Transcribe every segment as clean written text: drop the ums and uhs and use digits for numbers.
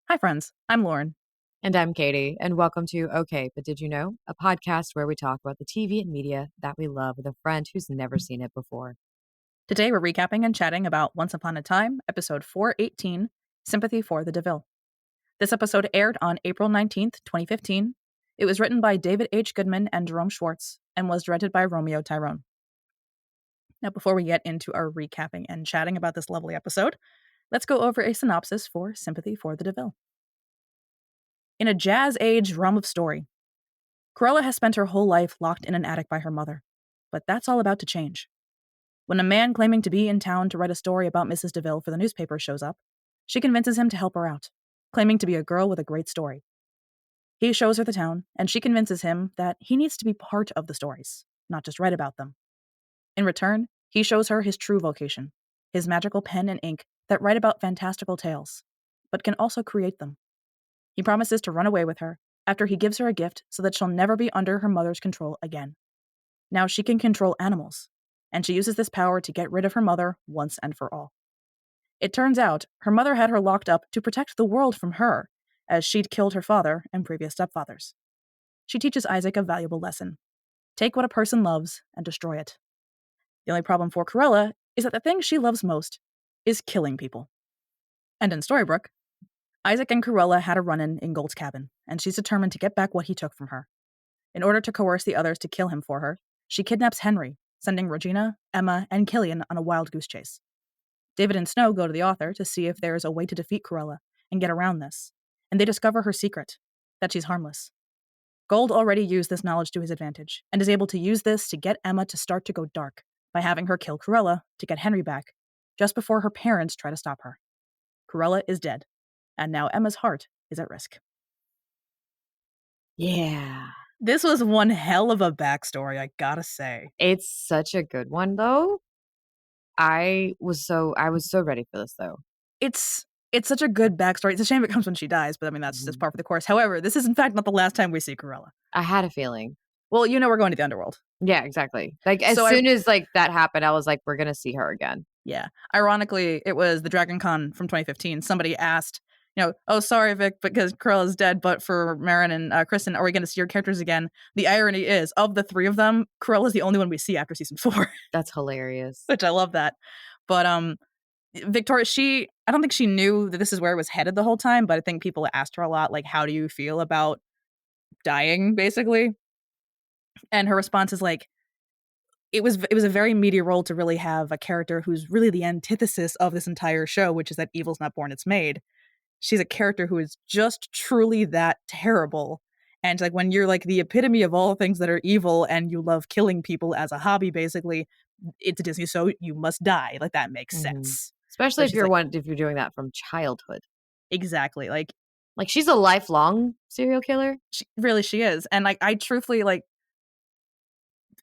Hi, friends. I'm Lauren. And I'm Katie, and welcome to Okay, But Did You Know? A podcast where we talk about the TV and media that we love with a friend who's never seen it before. Today, we're recapping and chatting about Once Upon a Time, episode 418, Sympathy for the DeVille. This episode aired on April 19th, 2015. It was written by David H. Goodman and Jerome Schwartz and was directed by Romeo Tyrone. Now, before we get into our recapping and chatting about this lovely episode, let's go over a synopsis for Sympathy for the DeVille. In a jazz-age realm of story, Cruella has spent her whole life locked in an attic by her mother, but that's all about to change. When a man claiming to be in town to write a story about Mrs. DeVille for the newspaper shows up, she convinces him to help her out, claiming to be a girl with a great story. He shows her the town, and she convinces him that he needs to be part of the stories, not just write about them. In return, he shows her his true vocation, his magical pen and ink that write about fantastical tales, but can also create them. He promises to run away with her after he gives her a gift so that she'll never be under her mother's control again. Now she can control animals, and she uses this power to get rid of her mother once and for all. It turns out her mother had her locked up to protect the world from her, as she'd killed her father and previous stepfathers. She teaches Isaac a valuable lesson. Take what a person loves and destroy it. The only problem for Cruella is that the thing she loves most is killing people. And in Storybrooke, Isaac and Cruella had a run-in in Gold's cabin, and she's determined to get back what he took from her. In order to coerce the others to kill him for her, she kidnaps Henry, sending Regina, Emma, and Killian on a wild goose chase. David and Snow go to the author to see if there is a way to defeat Cruella and get around this, and they discover her secret, that she's harmless. Gold already used this knowledge to his advantage, and is able to use this to get Emma to start to go dark by having her kill Cruella to get Henry back, just before her parents try to stop her. Cruella is dead, and now Emma's heart is at risk. Yeah. This was one hell of a backstory, I gotta say. It's such a good one, though. I was so ready for this, though. It's such a good backstory. It's a shame it comes when she dies, but I mean, that's just par for the course. However, this is in fact not the last time we see Cruella. I had a feeling. Well, we're going to the underworld. Yeah, exactly. Like, as soon as that happened, I was like, we're going to see her again. Yeah. Ironically, it was the Dragon Con from 2015. Somebody asked, oh, sorry, Vic, because Cruella's dead, but for Marin and Kristen, are we going to see your characters again? The irony is, of the three of them, Cruella's the only one we see after season 4. That's hilarious. Which I love that. But Victoria, I don't think she knew that this is where it was headed the whole time, but I think people asked her a lot, like, how do you feel about dying, basically? And her response is like, it was a very meaty role to really have a character who's really the antithesis of this entire show, which is that evil's not born, it's made. She's a character who is just truly that terrible. And like when you're like the epitome of all things that are evil and you love killing people as a hobby, basically, it's a Disney, so you must die. Like that makes sense. Especially if you're doing that from childhood. Exactly. Like she's a lifelong serial killer. She is. And like I truthfully like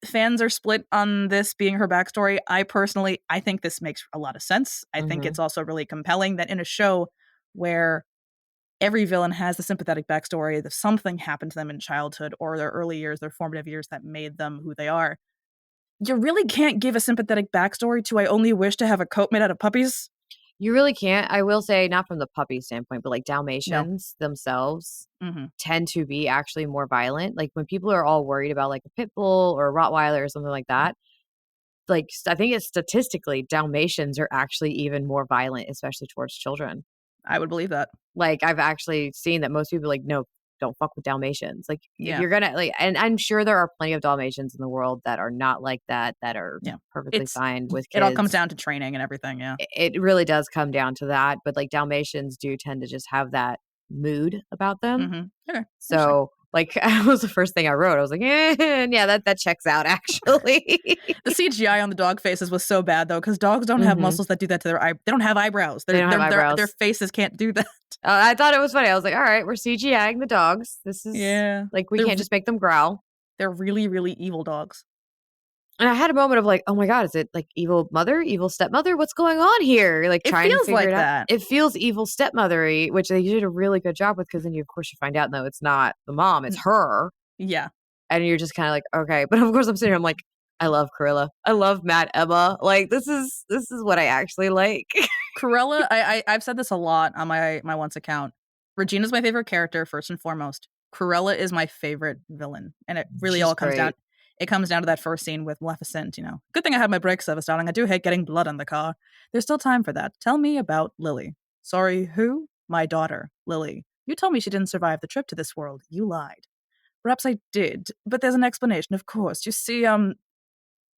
fans are split on this being her backstory. I think this makes a lot of sense. I think it's also really compelling that in a show where every villain has the sympathetic backstory, that something happened to them in childhood or their early years, their formative years that made them who they are. You really can't give a sympathetic backstory to I only wish to have a coat made out of puppies. You really can't. I will say, not from the puppy standpoint, but like Dalmatians themselves tend to be actually more violent. Like when people are all worried about like a pit bull or a Rottweiler or something like that, like I think it's statistically Dalmatians are actually even more violent, especially towards children. I would believe that. Like I've actually seen that most people are like, no, don't fuck with Dalmatians. Like if you're gonna like, and I'm sure there are plenty of Dalmatians in the world that are not like that are perfectly fine with kids. It all comes down to training and everything. Yeah, it really does come down to that. But like Dalmatians do tend to just have that mood about them. Okay. So like that was the first thing I wrote. I was like, yeah, that checks out actually. The CGI on the dog faces was so bad though, because dogs don't have muscles that do that to their eye. They don't have eyebrows. Their faces can't do that. I thought it was funny. I was like, all right, we're CGIing the dogs. This is like we can't just make them growl. They're really, really evil dogs. And I had a moment of like, oh my God, is it like evil mother, evil stepmother? What's going on here? Like trying to figure it out. It feels evil stepmothery, which they did a really good job with because then you find out, no, it's not the mom, it's her. Yeah. And you're just kind of like, okay. But of course I'm sitting here, I'm like, I love Cruella. I love Mad Emma. Like this is what I actually like. Cruella, I've said this a lot on my Once account. Regina's my favorite character, first and foremost. Cruella is my favorite villain. And it really She's all comes down great. it comes down to that first scene with Maleficent, you know. Good thing I had my brakes, Service, darling. I do hate getting blood on the car. There's still time for that. Tell me about Lily. Sorry, who? My daughter, Lily. You told me she didn't survive the trip to this world. You lied. Perhaps I did, but there's an explanation, of course. You see, I'm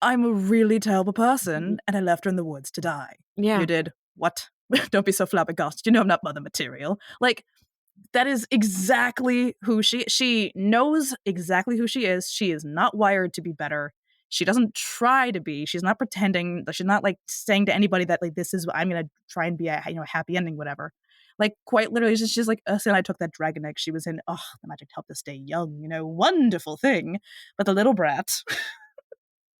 a really terrible person, and I left her in the woods to die. Yeah. You did what? Don't be so flabbergasted. You know I'm not mother material. Like, that is exactly who she knows exactly who she is. She is not wired to be better. She doesn't try to be. She's not pretending. She's not like saying to anybody that like this is I'm gonna try and be a happy ending, whatever. Like quite literally, she's like, and I took that dragon egg she was in. Oh, the magic helped us stay young. Wonderful thing. But the little brat,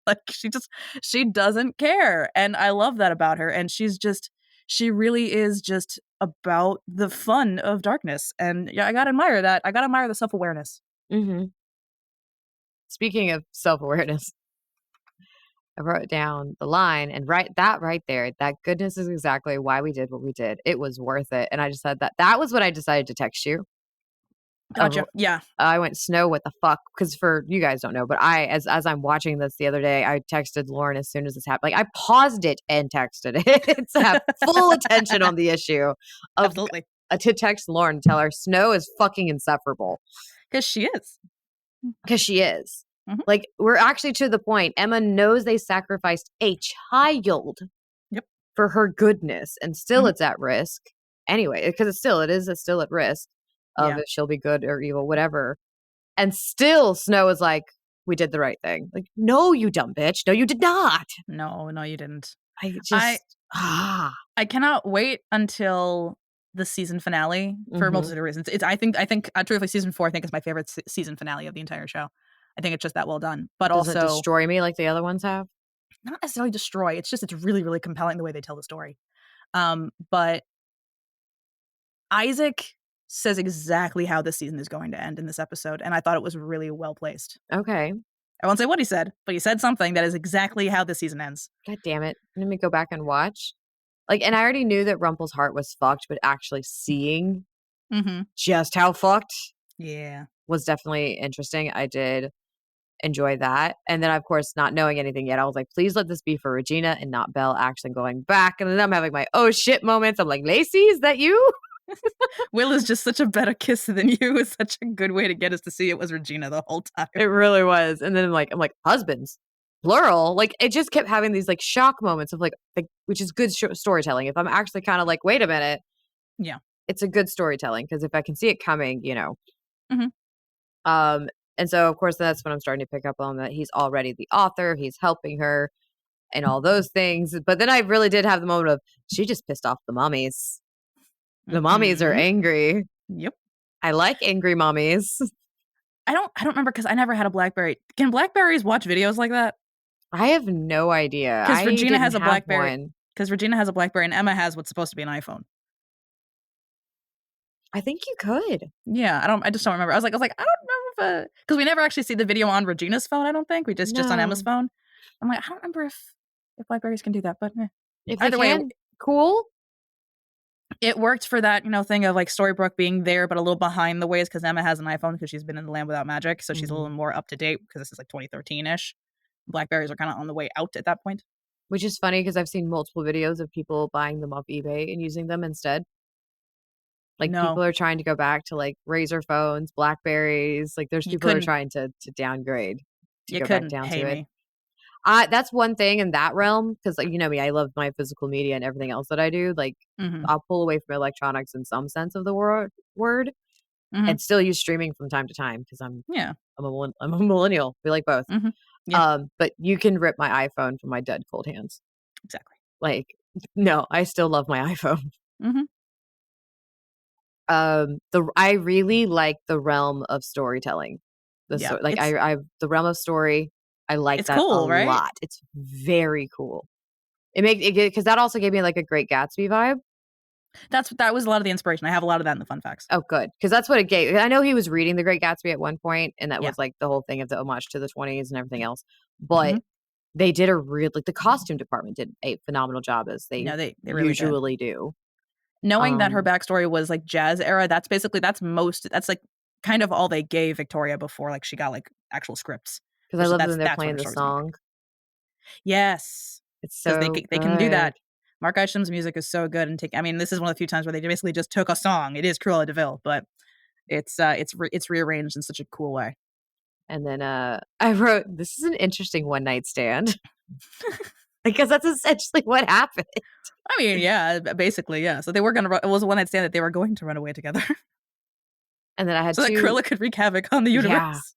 like she doesn't care, and I love that about her. And she really is just about the fun of darkness, and yeah, I gotta admire that. I gotta admire the self-awareness. Mm-hmm. Speaking of self-awareness, I wrote down the line, and right there, that goodness is exactly why we did what we did. It was worth it. And I just said that was what I decided to text you. Gotcha. Yeah. I went, Snow, what the fuck? Because for you guys don't know, but as I'm watching this the other day, I texted Lauren as soon as this happened. Like I paused it and texted it to have full attention on the issue of Absolutely. To text Lauren and tell her Snow is fucking insufferable. Because she is. Because she is. Mm-hmm. Like we're actually to the point. Emma knows they sacrificed a child for her goodness, and still it's at risk anyway, because it's still at risk of if she'll be good or evil, whatever. And still Snow is like, we did the right thing. Like, no, you dumb bitch. No, you did not. No, you didn't. I cannot wait until the season finale for a multitude of reasons. I think truthfully season 4 I think is my favorite season finale of the entire show. I think it's just that well done. But Does also it destroy me like the other ones have? Not necessarily destroy. It's really, really compelling the way they tell the story. But Isaac says exactly how this season is going to end in this episode, and I thought it was really well placed. Okay. I won't say what he said, but he said something that is exactly how this season ends. God damn it. Let me go back and watch. Like, and I already knew that Rumple's heart was fucked, but actually seeing just how fucked was definitely interesting. I did enjoy that. And then, of course, not knowing anything yet, I was like, please let this be for Regina and not Belle actually going back. And then I'm having my oh shit moments. I'm like, Lacey, is that you? Will is just such a better kisser than you is such a good way to get us to see it was Regina the whole time. It really was. And then I'm like husbands, plural. Like it just kept having these like shock moments of like which is good storytelling. If I'm actually kind of like, wait a minute. Yeah. It's a good storytelling because if I can see it coming, and so of course that's when I'm starting to pick up on that he's already the author, he's helping her and all those things. But then I really did have the moment of she just pissed off the mommies. The mommies are angry. Yep. I like angry mommies. I don't remember because I never had a BlackBerry. Can Blackberries watch videos like that? I have no idea. Because Regina has a BlackBerry. Because Regina has a BlackBerry and Emma has what's supposed to be an iPhone. I think you could. Yeah, I just don't remember. I was like, I don't remember because we never actually see the video on Regina's phone. I don't think we just on Emma's phone. I'm like, I don't remember if Blackberries can do that, but if either way, cool. It worked for that, thing of like Storybrooke being there, but a little behind the ways because Emma has an iPhone because she's been in the land without magic, so she's a little more up to date because this is like 2013-ish. Blackberries are kind of on the way out at that point. Which is funny because I've seen multiple videos of people buying them off eBay and using them instead. Like people are trying to go back to like Razor phones, Blackberries. Like there's people who are trying to downgrade to go back down to it. That's one thing in that realm because like, you know me, I love my physical media and everything else that I do. Like I'll pull away from electronics in some sense of the word and still use streaming from time to time because I'm a millennial. We like both. But you can rip my iPhone from my dead cold hands. Exactly. Like no, I still love my iPhone. I really like the realm of storytelling. The realm of story. I like that cool, a lot. It's very cool. Because that also gave me like a Great Gatsby vibe. That was a lot of the inspiration. I have a lot of that in the fun facts. Oh, good. Because that's what it gave. I know he was reading The Great Gatsby at one point, and that was like the whole thing of the homage to the 20s and everything else. But they did the costume department did a phenomenal job as they really usually do. Knowing that her backstory was like jazz era, that's like kind of all they gave Victoria before like she got like actual scripts. Because I love when they're That's what playing her the story was gonna be. song. Yes, It's because so they can do good. that. Mark Isham's music is so good and I mean, this is one of the few times where they basically just took a song. It is Cruella de Vil, but it's rearranged in such a cool way. And then I wrote, "This is an interesting one night stand," because that's essentially what happened. I mean, yeah, basically, yeah. So they were gonna. It was a one night stand that they were going to run away together, And then I had so that two. Cruella could wreak havoc on the Yeah, universe.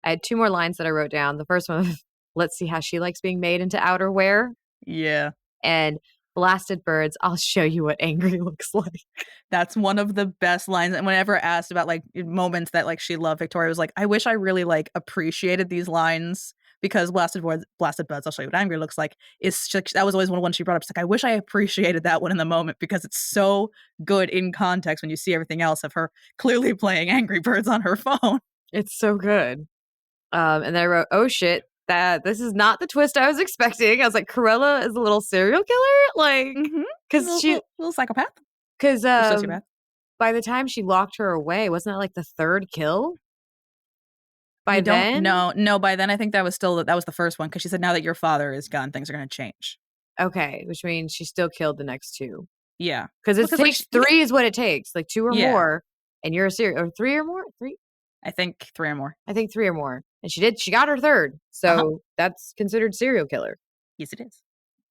I had two more lines that I wrote down. The first one, "Let's see how she likes being made into outerwear," Yeah. and "Blasted birds, I'll show you what angry looks like." That's one of the best lines. And whenever asked about like moments that like she loved, Victoria was like, I wish I really like appreciated these lines because blasted buds, I'll show you what angry looks like. That was always one of the ones she brought up. She's like, I wish I appreciated that one in the moment because it's so good in context when you see everything else of her clearly playing Angry Birds on her phone. It's so good. And then I wrote, "Oh shit, that this is not the twist I was expecting." I was like, Cruella is a little serial killer, like, Mm-hmm. because Little psychopath because or sociopath. by the time she locked her away, wasn't that like the third kill? By You don't then, know. No, by then I think that was the first one because she said now that your father is gone, things are going to change. okay, which means she still killed the next two. Yeah, Because it because like takes three is what it takes, like two or yeah, more, and you're a serial or three or more, three. I think three or more. I think three or more, and she got her third, Uh-huh. so that's considered serial killer. Yes, it is.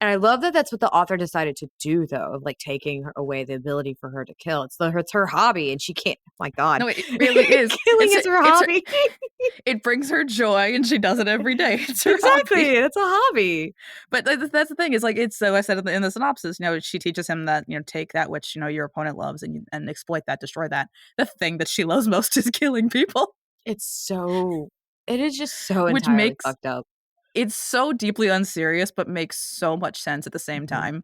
And I love that that's what the author decided to do, though, of like taking away the ability for her to kill. It's her hobby, and she can't. Oh my God, No, it really is. killing is her hobby. It brings her joy, and she does it every day. It's her Exactly, hobby. it's a hobby. But that's the thing is like it's so I said in the synopsis. She teaches him that take that which your opponent loves and exploit that, destroy that. The thing that she loves most is killing people, It is just so which entirely makes fucked up. it's so deeply unserious, but makes so much sense at the same time.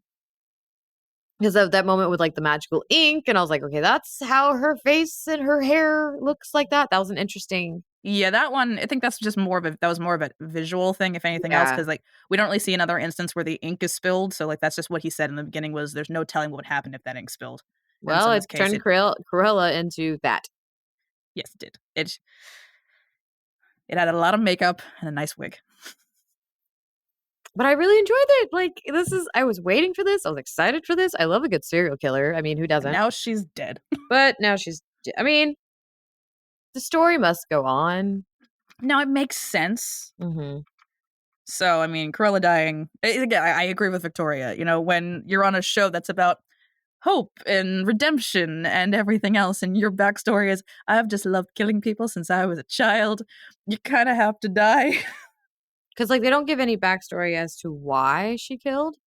Because of that moment with like the magical ink, and I was like, okay, that's how her face and her hair looks like that. That was an interesting. Yeah, that one, I think that's just that was more of a visual thing, if anything else, Yeah. because like we don't really see another instance where the ink is spilled. So like that's just what he said in the beginning was there's no telling what would happen if that ink spilled. And so Well, in it this case, turned Cruella into that. yes, it did. It had a lot of makeup and a nice wig. But I really enjoyed it. Like, I was waiting for this. I was excited for this. I love a good serial killer. I mean, who And doesn't? now she's dead. But now I mean, the story must go on. Now it makes sense. Mm-hmm. So, I mean, Cruella dying. Again, I agree with Victoria. When you're on a show that's about hope and redemption and everything else, and your backstory is, I've just loved killing people since I was a child, you kind of have to die. Because, like, they don't give any backstory as to why she killed,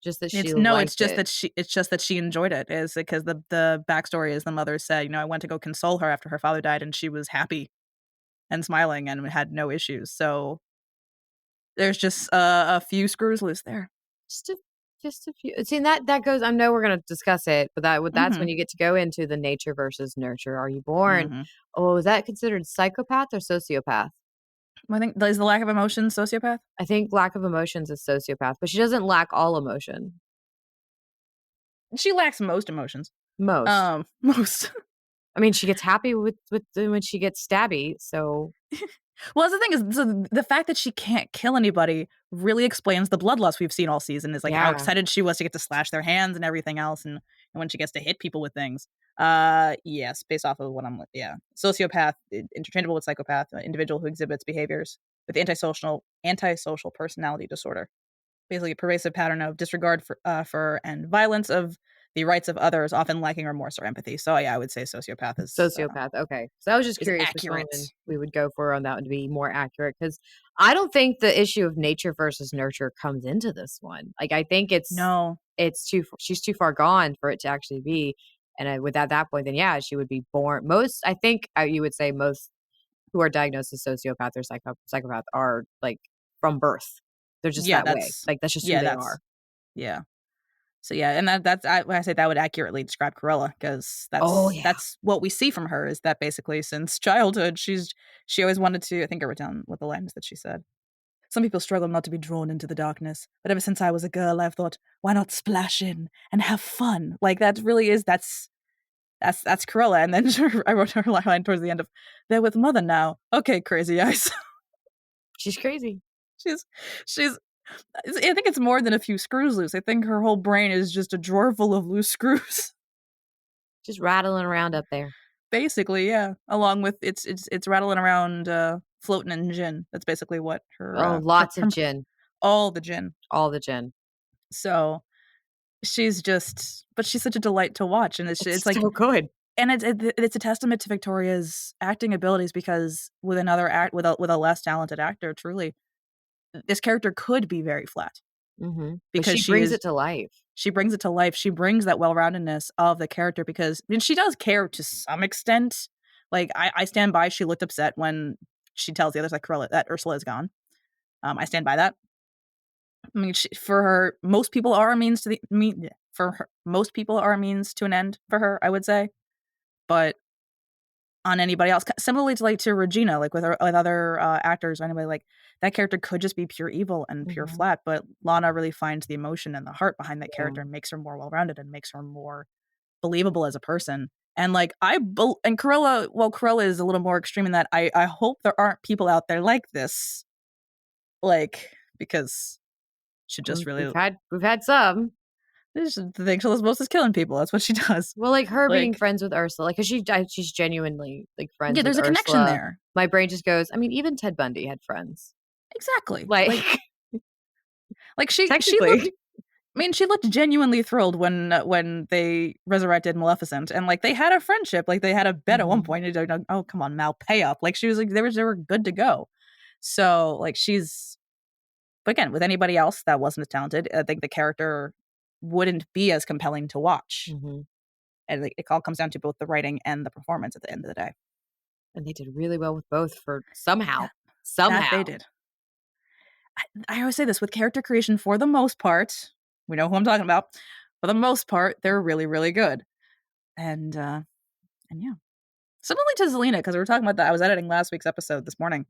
just that she It's liked just it. that she enjoyed it. Is because the backstory is the mother said, I went to go console her after her father died, and she was happy and smiling and had no issues. So there's just a few screws loose there. Just a, just a few. See, that goes. I know we're going to discuss it, but that's when Mm-hmm. you get to go into the nature versus nurture. Are you born? Mm-hmm. Oh, is that considered psychopath or sociopath? I think is the lack of emotion sociopath. I think lack of emotions is sociopath, but she doesn't lack all emotion. She lacks most emotions. Most. Most. I mean, she gets happy when she gets stabby. So Well, the thing is, so the fact that she can't kill anybody really explains the bloodlust we've seen all season. Is like how yeah, excited she was to get to slash their hands and everything else, and when she gets to hit people with things. Yes, based off of what yeah, sociopath, interchangeable with psychopath, individual who exhibits behaviors with antisocial personality disorder. Basically, a pervasive pattern of disregard for and violence of the rights of others, often lacking remorse or empathy. So yeah, I would say sociopath sociopath. Okay, so I was just is curious which one accurate. we would go for on that would be more accurate because I don't think the issue of nature versus nurture comes into this one. Like I think No, she's too far gone for it to actually be. And with at that point, then yeah, she would be born. Most I think you would say most who are diagnosed as sociopath or psychopath are like from birth. They're just yeah, that way. Like that's just who they are. yeah. So yeah, and when I say that would accurately describe Cruella because Oh yeah. that's what we see from her is that basically since childhood she always wanted to. I think I wrote down what the lines that she said. Some people struggle not to be drawn into the darkness, but ever since I was a girl, I've thought, why not splash in and have fun? Like that really is that's Cruella. And then I wrote her line towards the end of, they're with mother now. Okay, crazy eyes. She's crazy. she's she's. I think it's more than a few screws loose. I think her whole brain is just a drawer full of loose screws. Just rattling around up there. Basically, yeah. Along with it's rattling around, floating in gin. That's basically what Oh, her lots of gin. all the gin. All the gin. So she's just, but she's such a delight to watch, and it's It's like, so good. and it's a testament to Victoria's acting abilities because with another act with a less talented actor, truly, this character could be very flat But because she brings it to life. she brings it to life. She brings that well-roundedness of the character because I mean, she does care to some extent. Like I stand by. She looked upset when she tells the others that Cruella, that Ursula is gone. I stand by that. I mean, for her, most people are a means to the mean. For her, most people are a means to an end. For her, I would say, but on anybody else, similarly to like to Regina, like with other actors or anybody, like that character could just be pure evil and pure flat. But Lana really finds the emotion and the heart behind that character and makes her more well-rounded and makes her more believable as a person. And like and Cruella, well, Cruella is a little more extreme in that I hope there aren't people out there like this, like because she just really We've had some. the thing she's supposed is killing people. That's what she does. Well, like her being Like, friends with Ursula, like, 'cause she's genuinely like friends yeah, with there's a connection Ursula. there. My brain just goes, I mean, even Ted Bundy had friends. Exactly. Like, Like she looked. technically. I mean, she looked genuinely thrilled when they resurrected Maleficent, and like they had a friendship. Like they had a bet at one point. Oh, come on, Mal, pay up. Like she was like they were good to go. So like she's, but again, with anybody else that wasn't as talented, I think the character wouldn't be as compelling to watch. And it all comes down to both the writing and the performance at the end of the day. And they did really well with both for somehow. That they did. I always say this with character creation, for the most part, we know who I'm talking about. For the most part, they're really, really good. And yeah. Similarly to Zelina, because we were talking about that. I was editing last week's episode this morning,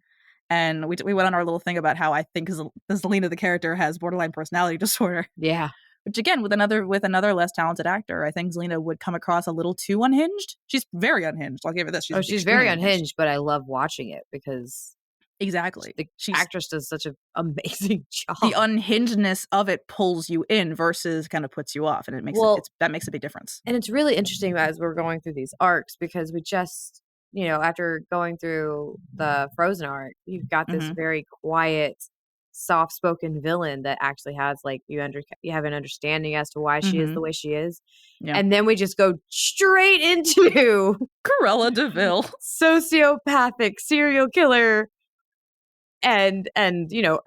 and we went on our little thing about how I think Zelina, the character, has borderline personality disorder. Yeah. Which again, with another less talented actor, I think Zelina would come across a little too unhinged. She's very unhinged. I'll give her this. She's very unhinged, but I love watching it because exactly the actress does such an amazing job. The unhingedness of it pulls you in versus kind of puts you off, and it makes that makes a big difference. And it's really interesting as we're going through these arcs because we just, after going through the Frozen arc, you've got this very quiet, soft-spoken villain that actually has like you have an understanding as to why she is the way she is. Yeah. And then we just go straight into Cruella de Vil, sociopathic serial killer. And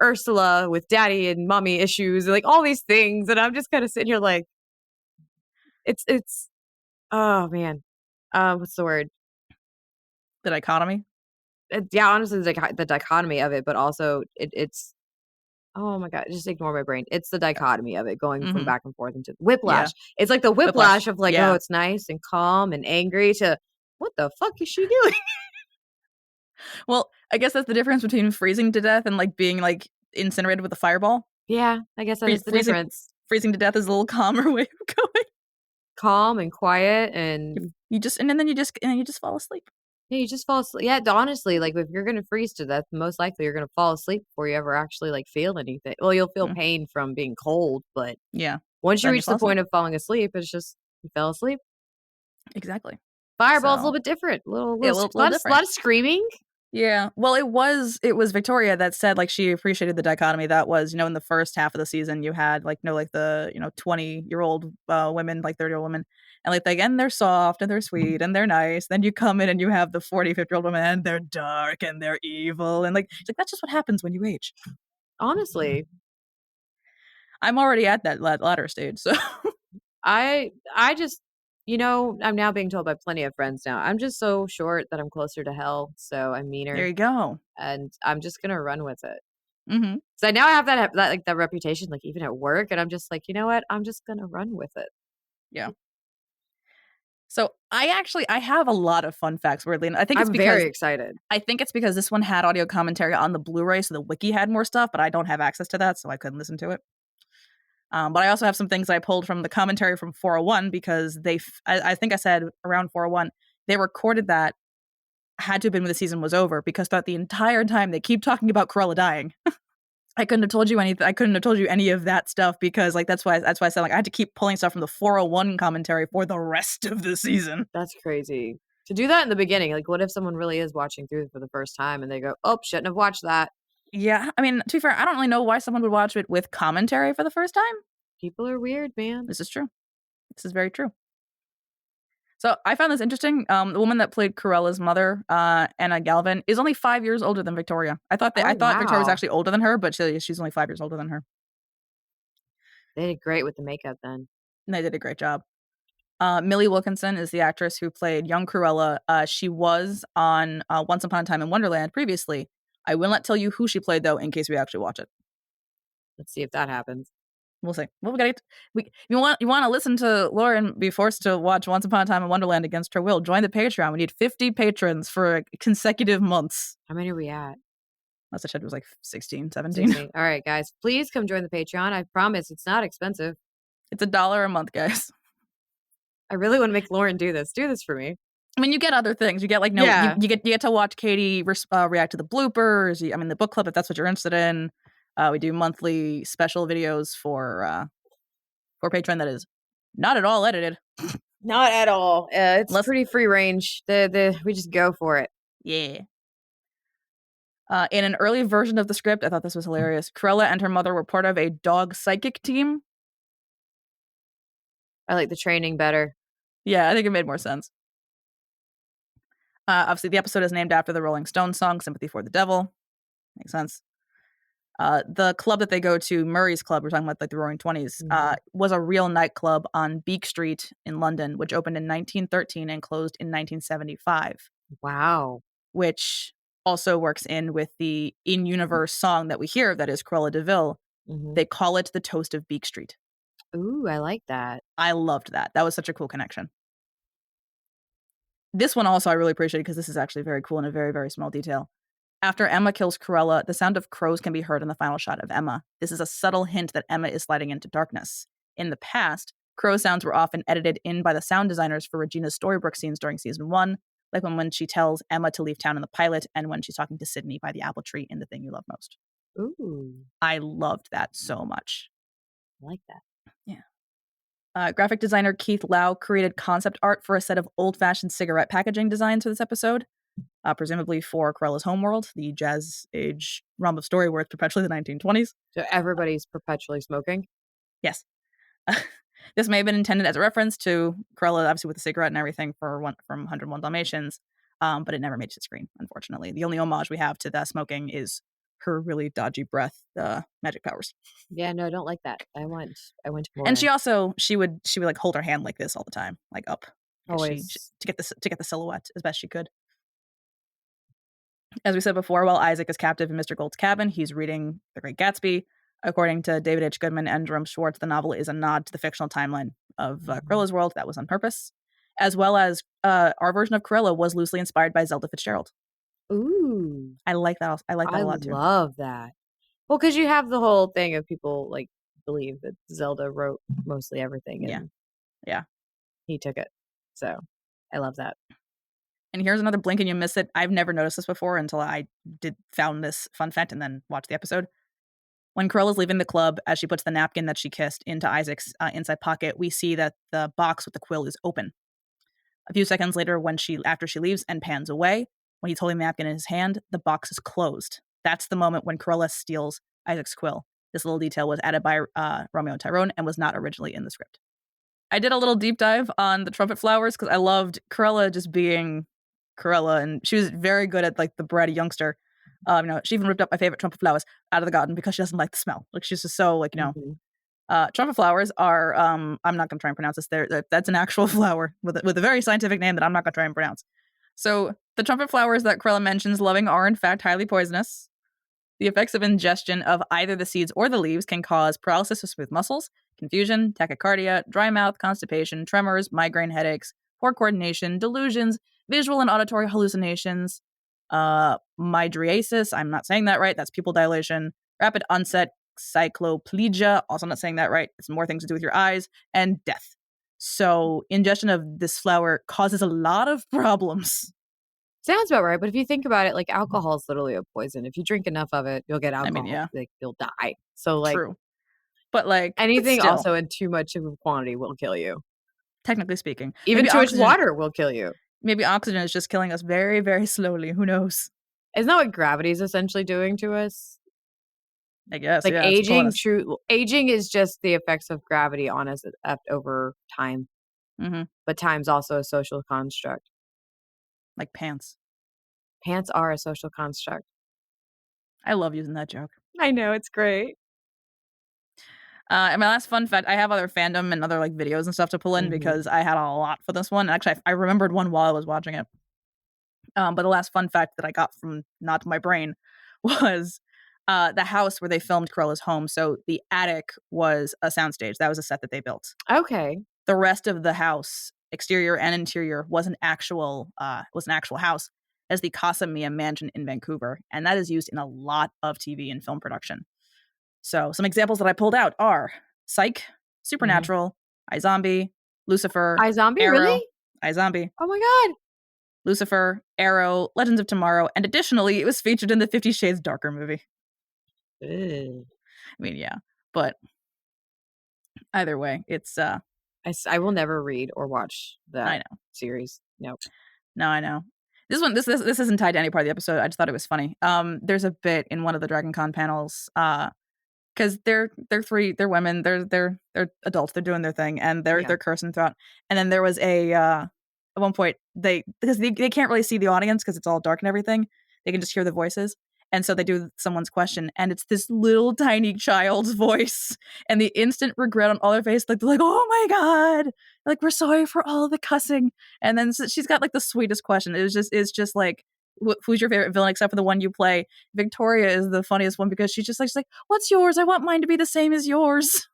Ursula with daddy and mommy issues, like all these things, and I'm just kind of sitting here like, it's oh man, what's the word? The dichotomy. Yeah, honestly, the dichotomy of it, but also it's oh my god, just ignore my brain. It's the dichotomy of it going from back and forth into whiplash. Yeah. It's like the whiplash of like, oh, it's nice and calm and angry to what the fuck is she doing? Well, I guess that's the difference between freezing to death and like being like incinerated with a fireball. Yeah, I guess that is the difference. Freezing to death is a little calmer way of going. Calm and quiet, and you just fall asleep. Yeah, you just fall asleep. Yeah, honestly, like if you're gonna freeze to death, most likely you're gonna fall asleep before you ever actually like feel anything. Well, you'll feel pain from being cold, but yeah, once you reach the point of falling asleep, it's just you fell asleep. Exactly. Fireball's a little bit different. A little different. A lot of screaming. Yeah. Well, it was Victoria that said like she appreciated the dichotomy that was, in the first half of the season you had like the 20-year-old women, like 30-year-old women, and like again they're soft and they're sweet and they're nice. Then you come in and you have the 40, 50-year-old women and they're dark and they're evil, and like it's like that's just what happens when you age. Honestly. I'm already at that latter stage, so I just I'm now being told by plenty of friends now, I'm just so short that I'm closer to hell, so I'm meaner. There you go. And I'm just gonna run with it. So now I have that reputation, like even at work, and I'm just like, you know what? I'm just gonna run with it. Yeah. So I have a lot of fun facts, weirdly, and I'm very excited. I think it's because this one had audio commentary on the Blu-ray, so the wiki had more stuff, but I don't have access to that, so I couldn't listen to it. But I also have some things I pulled from the commentary from 401 because I think I said around 401, they recorded that had to have been when the season was over because throughout the entire time they keep talking about Cruella dying. I couldn't have told you anything. I couldn't have told you any of that stuff because like that's why I said like I had to keep pulling stuff from the 401 commentary for the rest of the season. That's crazy. To do that in the beginning, like what if someone really is watching through for the first time and they go, "Oh, shouldn't have watched that." Yeah, I mean, to be fair, I don't really know why someone would watch it with commentary for the first time. People are weird, man. This is true. This is very true. So I found this interesting. The woman that played Cruella's mother, Anna Galvin, is only 5 years older than Victoria. I thought Oh, Victoria was wow. actually older than her, but she's only 5 years older than her. They did great with the makeup then. And they did a great job. Millie Wilkinson is the actress who played young Cruella. She was on Once Upon a Time in Wonderland previously. I will not tell you who she played though, in case we actually watch it. Let's see if that happens. We'll see. Well, we got you want to listen to Laura and be forced to watch Once Upon a Time in Wonderland against her will? Join the Patreon. We need 50 patrons for consecutive months. How many are we at? Last I checked, it was like 16, 17. 16. All right, guys, please come join the Patreon. I promise it's not expensive. It's $1 a month, guys. I really want to make Lauren do this. Do this for me. I mean, you get other things. You get like you get to watch Katie react to the bloopers. The book club if that's what you're interested in. We do monthly special videos for Patreon that is not at all edited. Not at all. It's pretty free range. We just go for it. Yeah. In an early version of the script, I thought this was hilarious. Cruella and her mother were part of a dog psychic team. I like the training better. Yeah, I think it made more sense. Obviously, the episode is named after the Rolling Stones song, Sympathy for the Devil. Makes sense. The club that they go to, Murray's Club, we're talking about like the Roaring 20s, was a real nightclub on Beak Street in London, which opened in 1913 and closed in 1975. Wow. Which also works in with the in-universe song that we hear that is Cruella de Vil. Mm-hmm. They call it the Toast of Beak Street. Ooh, I like that. I loved that. That was such a cool connection. This one also I really appreciate because this is actually very cool and a very, very small detail. After Emma kills Cruella, the sound of crows can be heard in the final shot of Emma. This is a subtle hint that Emma is sliding into darkness. In the past, crow sounds were often edited in by the sound designers for Regina's Storybrooke scenes during season 1, like when she tells Emma to leave town in the pilot and when she's talking to Sydney by the apple tree in The Thing You Love Most. Ooh. I loved that so much. I like that. Yeah. Graphic designer Keith Lau created concept art for a set of old-fashioned cigarette packaging designs for this episode, presumably for Cruella's homeworld, the jazz age realm of story where it's perpetually the 1920s. So everybody's perpetually smoking? Yes. This may have been intended as a reference to Cruella, obviously with the cigarette and everything from 101 Dalmatians, but it never made it to the screen, unfortunately. The only homage we have to the smoking is her really dodgy breath, magic powers. Yeah, no, I don't like that. I went more. And she would like hold her hand like this all the time, like up, always to get the silhouette as best she could. As we said before, while Isaac is captive in Mr. Gold's cabin, he's reading The Great Gatsby. According to David H. Goodman and Jerome Schwartz, the novel is a nod to the fictional timeline of Cruella's world. That was on purpose. As well as our version of Cruella was loosely inspired by Zelda Fitzgerald. Ooh. I like that. I like that a lot, too. I love that. Well, because you have the whole thing of people, like, believe that Zelda wrote mostly everything. And yeah. He took it. So, I love that. And here's another blink and you miss it. I've never noticed this before until I found this fun fact and then watched the episode. When Cruella's leaving the club, as she puts the napkin that she kissed into Isaac's inside pocket, we see that the box with the quill is open. A few seconds later, after she leaves and pans away, when he's holding the napkin in his hand, the box is closed. That's the moment when Cruella steals Isaac's quill. This little detail was added by Romeo and Tyrone and was not originally in the script. I did a little deep dive on the trumpet flowers because I loved Cruella just being Cruella, and she was very good at like the bratty youngster. She even ripped up my favorite trumpet flowers out of the garden because she doesn't like the smell. Like she's just so like trumpet flowers are I'm not going to try and pronounce this. That's an actual flower with a very scientific name that I'm not going to try and pronounce. So the trumpet flowers that Cruella mentions loving are in fact highly poisonous. The effects of ingestion of either the seeds or the leaves can cause paralysis of smooth muscles, confusion, tachycardia, dry mouth, constipation, tremors, migraine headaches, poor coordination, delusions, visual and auditory hallucinations, mydriasis, I'm not saying that right, that's pupil dilation, rapid onset cycloplegia, also not saying that right, it's more things to do with your eyes, and death. So ingestion of this flower causes a lot of problems. Sounds about right, but if you think about it, like, alcohol is literally a poison. If you drink enough of it, you'll get I mean, alcohol, yeah, like, you'll die. So, like, true. But but anything still, also in too much of a quantity will kill you. technically speaking, Even too much water will kill you. maybe oxygen is just killing us very, very slowly. Who knows? Isn't that what gravity is essentially doing to us? I guess, Like, yeah, it's pulling us. aging is just the effects of gravity on us over time, Hmm. but time's also a social construct. Like pants. Pants are a social construct. I love using that joke. I know, it's great. And my last fun fact, I have other fandom and other videos and stuff to pull in Mhm. because I had a lot for this one. Actually, I remembered one while I was watching it. But the last fun fact that I got from not my brain was the house where they filmed Cruella's home. So the attic was a soundstage. That was a set that they built. Okay. The rest of the house, exterior and interior, was an actual house, as the Casa Mia Mansion in Vancouver, and that is used in a lot of TV and film production. So some examples that I pulled out are Psych, Mhm. Supernatural, iZombie, Lucifer, iZombie, really? Arrow, iZombie, Oh my god. Lucifer, Arrow, Legends of Tomorrow, and additionally, it was featured in the 50 Shades Darker movie. Ew. I mean, yeah, but either way, it's I will never read or watch I that know. series. Nope. No, I know. This isn't tied to any part of the episode. I just thought it was funny. There's a bit in one of the Dragon Con panels, because they're women, they're adults, they're doing their thing, and Yeah. they're cursing throughout. And then there was at one point because they can't really see the audience because it's all dark and everything, they can just hear the voices. And so they do someone's question, and it's this little tiny child's voice, and the instant regret on all their face, they're like, "Oh my god, we're sorry for all the cussing." And then she's got the sweetest question. It's just like, who's your favorite villain except for the one you play? Victoria is the funniest one because she's like, "What's yours? I want mine to be the same as yours."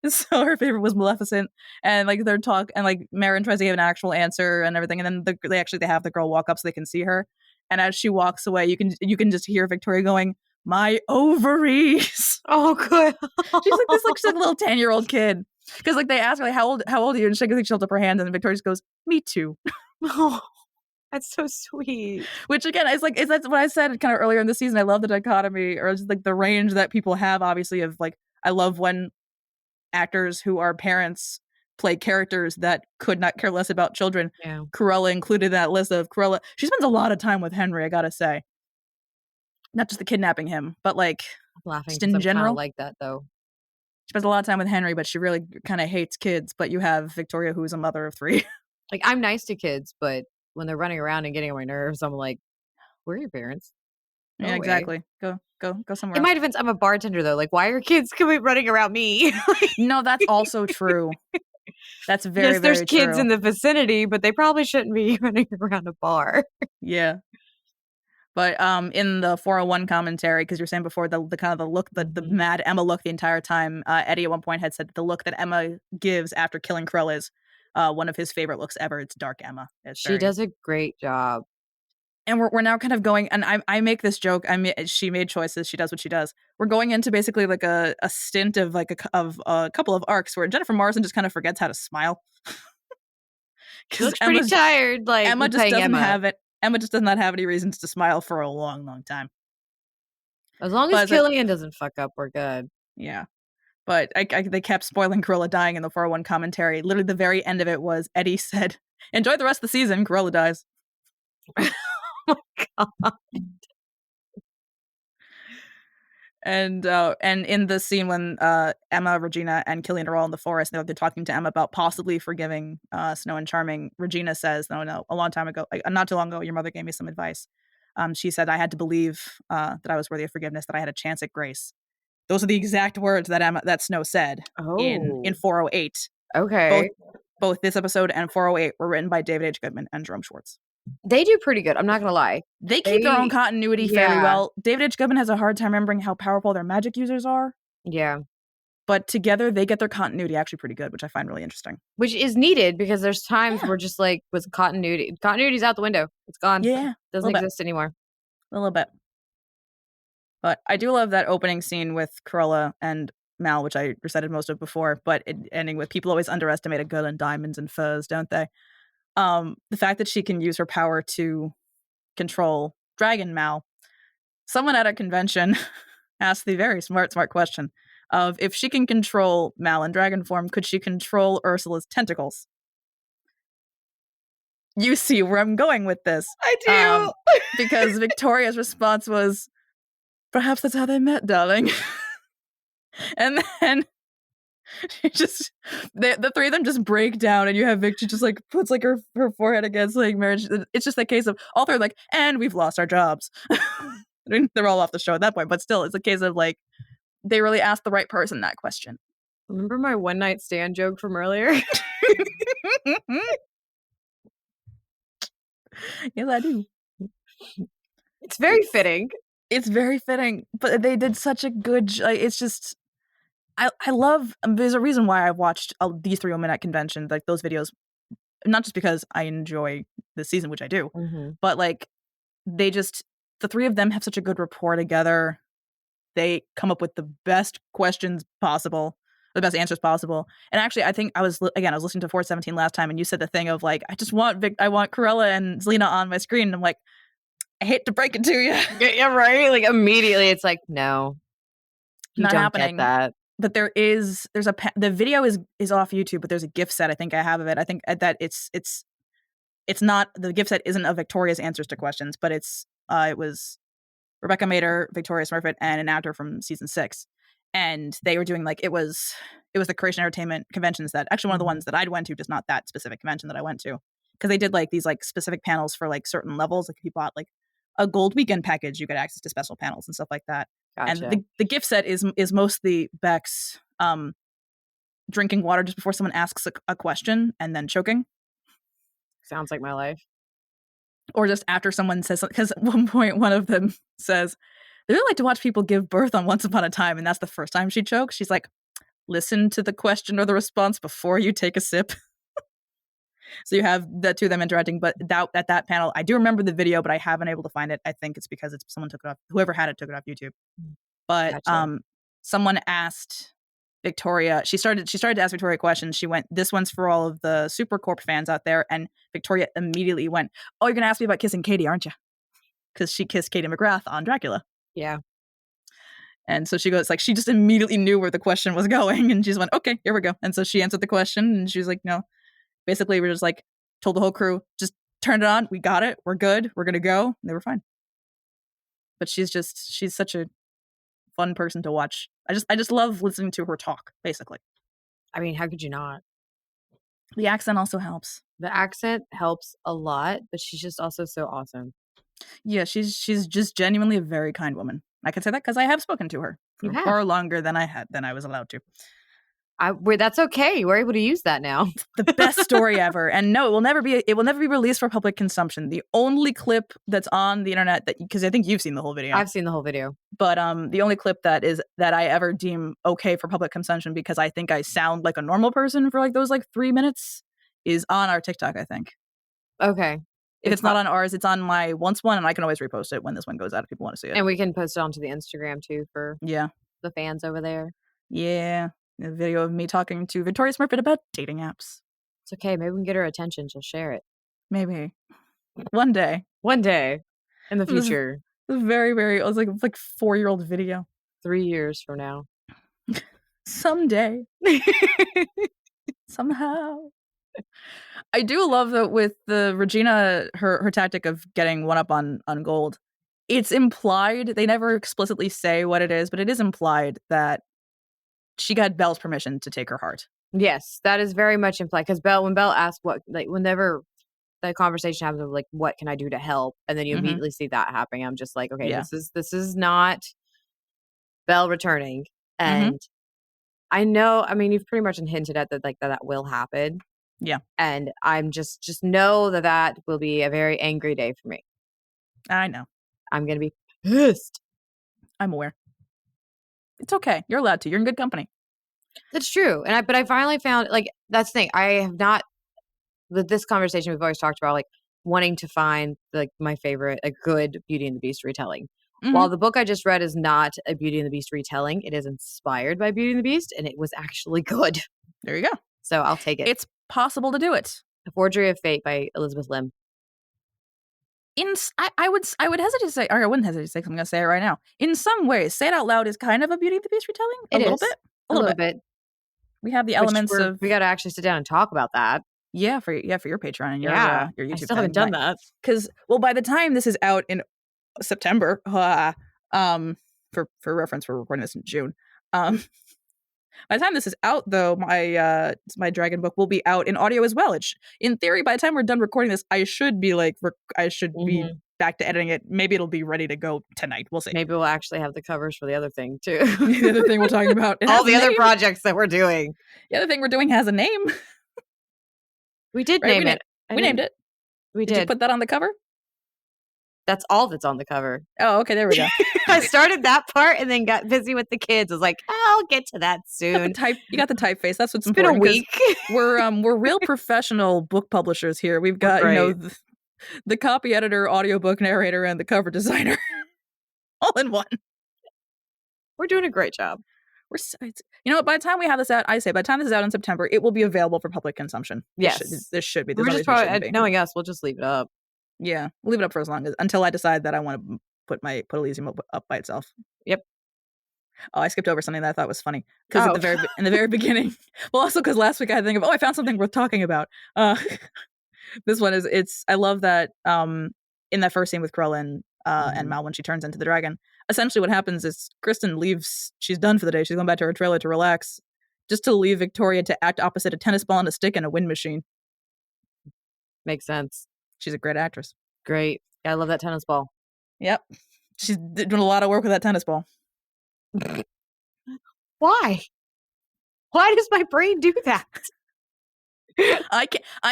And so her favorite was Maleficent, and they're talk, and Marin tries to give an actual answer and everything, and then they have the girl walk up so they can see her, and as she walks away, you can just hear Victoria going, "My ovaries." Oh, good. She's like this she's like a little 10-year-old kid because they ask her how old are you, and she holds up her hand, and then Victoria just goes, "Me too." Oh, that's so sweet. Which again is that's what I said kind of earlier in the season. I love the dichotomy or just the range that people have, obviously, of I love when actors who are parents play characters that could not care less about children. Yeah. Cruella included in that list of Cruella. She spends a lot of time with Henry, I gotta say. Not just the kidnapping him, but I'm laughing just because in I'm kinda general. like that, though. She spends a lot of time with Henry, but she really kind of hates kids. But you have Victoria, who is a mother of 3. Like, I'm nice to kids, but when they're running around and getting on my nerves, I'm like, "Where are your parents? Go Yeah, away." exactly. Go somewhere In else. my defense, I'm a bartender, though. Like, why are kids coming running around me? No, that's also true. That's very, Yes, there's very kids in true. the vicinity, but they probably shouldn't be running around a bar. Yeah. But in the 401 commentary, because you're saying before the kind of the look, the Mhm. mad Emma look the entire time, Eddie at one point had said that the look that Emma gives after killing Cruella is one of his favorite looks ever. It's dark Emma. It's She very, does a great job. and we're now kind of going, and I make this joke. She made choices. She does what she does. We're going into basically a stint of of a couple of arcs where Jennifer Morrison just kind of forgets how to smile She because looks pretty tired, like, Emma with just playing doesn't Emma. have it. Emma just does not have any reasons to smile for a long, long time. As long as But Killian doesn't fuck up, we're good. yeah. But they kept spoiling Cruella dying in the 401 commentary. Literally, the very end of it was Eddie said, "Enjoy the rest of the season. Cruella dies." Oh my god. And in the scene when Emma, Regina, and Killian are all in the forest, they're talking to Emma about possibly forgiving Snow and Charming. Regina says, "No, a long time ago, not too long ago, your mother gave me some advice. She said I had to believe that I was worthy of forgiveness, that I had a chance at grace." Those are the exact words that Snow said in Oh, 408. Both okay. both this episode and 408 were written by David H. Goodman and Jerome Schwartz. They do pretty good, I'm not gonna lie. They keep their own They continuity fairly Yeah, well. David H. Goodman has a hard time remembering how powerful their magic users are. yeah. But together, they get their continuity actually pretty good, which I find really interesting. Which is needed because there's times where just like with continuity's out the window. It's gone. Yeah, Doesn't exist anymore. A little bit. But I do love that opening scene with Cruella and Mal, which I recited most of before, but it ending with people always underestimate a girl in diamonds and furs, don't they? The fact that she can use her power to control Dragon Mal. Someone at a convention asked the very smart question of if she can control Mal in dragon form, could she control Ursula's tentacles? You see where I'm going with this. I do. Because Victoria's response was, perhaps that's how they met, darling. And then the three of them just break down, and you have Vic, she just like puts like her forehead against like marriage. It's just a case of all three like, and we've lost our jobs. I mean, they're all off the show at that point, but still, it's a case of like, they really asked the right person that question. Remember my one night stand joke from earlier? Yes, I do. It's very fitting. It's very fitting, but they did such a good. It's just, I love. There's a reason why I watched these 3 women at convention, like those videos, not just because I enjoy the season, which I do, but like they just, the 3 of them have such a good rapport together. They come up with the best questions possible, the best answers possible. And actually, I think I was listening to 417 last time, and you said the thing of like, I want Cruella and Zelina on my screen. And I'm like, I hate to break it to you. Yeah, right. Like immediately, it's like, no, you not don't happening. Get that. But the video is off YouTube, but there's a GIF set I think I have of it. I think that it's not, the GIF set isn't of Victoria's answers to questions, but it was Rebecca Mader, Victoria Smurfit, and an actor from season 6. And they were doing like, it was the Creation Entertainment conventions that actually one of the ones that I'd went to, just not that specific convention that I went to. Because they did like these like specific panels for like certain levels. Like if you bought like a gold weekend package, you get access to special panels and stuff like that. Gotcha. And the gift set is mostly Bex drinking water just before someone asks a question and then choking. Sounds like my life. Or just after someone says something. Because at one point, one of them says, they really like to watch people give birth on Once Upon a Time. And that's the first time she chokes. She's like, listen to the question or the response before you take a sip. So you have the 2 of them interacting. But at that panel, I do remember the video, but I haven't been able to find it. I think it's because someone took it off. Whoever had it took it off YouTube. But gotcha. Someone asked Victoria. She started to ask Victoria questions. She went, "This one's for all of the Supercorp fans out there." And Victoria immediately went, "Oh, you're gonna ask me about kissing Katie, aren't you?" Because she kissed Katie McGrath on Dracula. Yeah. And so she goes, like, she just immediately knew where the question was going, and she just went, "Okay, here we go." And so she answered the question, and she was like, "No." Basically, we're just like, told the whole crew, just turn it on. We got it. We're good. We're gonna go. And they were fine. But she's such a fun person to watch. I just love listening to her talk, basically. I mean, how could you not? The accent also helps. The accent helps a lot, but she's just also so awesome. Yeah, she's just genuinely a very kind woman. I can say that because I have spoken to her for far longer than I was allowed to. That's okay. We're able to use that now. The best story ever. And no, it will never be released for public consumption. The only clip that's on the internet because I think you've seen the whole video. I've seen the whole video. But the only clip that I ever deem okay for public consumption, because I think I sound like a normal person for like those like 3 minutes, is on our TikTok, I think. Okay. If it's not on ours, it's on my once one, and I can always repost it when this one goes out if people want to see it. And we can post it onto the Instagram too for the fans over there. Yeah. A video of me talking to Victoria Smurfit about dating apps. It's okay. Maybe we can get her attention. She'll share it. Maybe. One day. One day. In the future. It was very, very, it was like 4-year-old video. 3 years from now. Someday. Somehow. I do love that with the Regina, her tactic of getting one up on gold. It's implied, they never explicitly say what it is, but it is implied that she got Belle's permission to take her heart. Yes, that is very much implied. Because when Belle asks whenever the conversation happens of like, what can I do to help? And then you immediately see that happening. I'm just like, okay, this is not Belle returning. And I know, I mean, you've pretty much hinted at that will happen. Yeah. And I'm just know that will be a very angry day for me. I know. I'm going to be pissed. I'm aware. It's okay. You're allowed to. You're in good company. That's true. But I finally found, like, that's the thing. I have not, with this conversation, we've always talked about, like, wanting to find, like, my favorite, a good Beauty and the Beast retelling. While the book I just read is not a Beauty and the Beast retelling, it is inspired by Beauty and the Beast, and it was actually good. There you go. So I'll take it. It's possible to do it. The Forgery of Fate by Elizabeth Lim. I would hesitate to say, or I wouldn't hesitate to say, 'cause I'm going to say it right now. In some ways, Say It Out Loud is kind of a Beauty and the Beast retelling. It little is. bit. A little bit. We have the Which elements of. we got to actually sit down and talk about that. Yeah, for your Patreon and your YouTube. I still haven't done that. Because, well, by the time this is out in September, for reference, we're recording this in June. By the time this is out, though, my dragon book will be out in audio as well. In theory, by the time we're done recording this, I should be be back to editing it. Maybe it'll be ready to go tonight. We'll see. Maybe we'll actually have the covers for the other thing too. The other thing we're talking about. All the other projects that we're doing. The other thing we're doing has a name. We did name it. We named it. We did. Did you put that on the cover? That's all that's on the cover. Oh, okay. There we go. I started that part and then got busy with the kids. I was like, I'll get to that soon. You got the typeface. That's what's it's important. Been a week. We're real professional book publishers here. We've got the copy editor, audiobook narrator, and the cover designer all in one. We're doing a great job. By the time we have this out, by the time this is out in September, it will be available for public consumption. Yes. This should be. We're just probably, knowing us, we'll just leave it up. Yeah, we'll leave it up for as long until I decide that I want to put Elysium up by itself. Yep. Oh, I skipped over something that I thought was funny because in the very beginning. Well, also because last week I think of I found something worth talking about. This one is I love that in that first scene with Cruella and Mal when she turns into the dragon. Essentially, what happens is Kristen leaves. She's done for the day. She's going back to her trailer to relax, just to leave Victoria to act opposite a tennis ball and a stick and a wind machine. Makes sense. She's a great actress. Great. I love that tennis ball. Yep. She's doing a lot of work with that tennis ball. Why? Why does my brain do that? I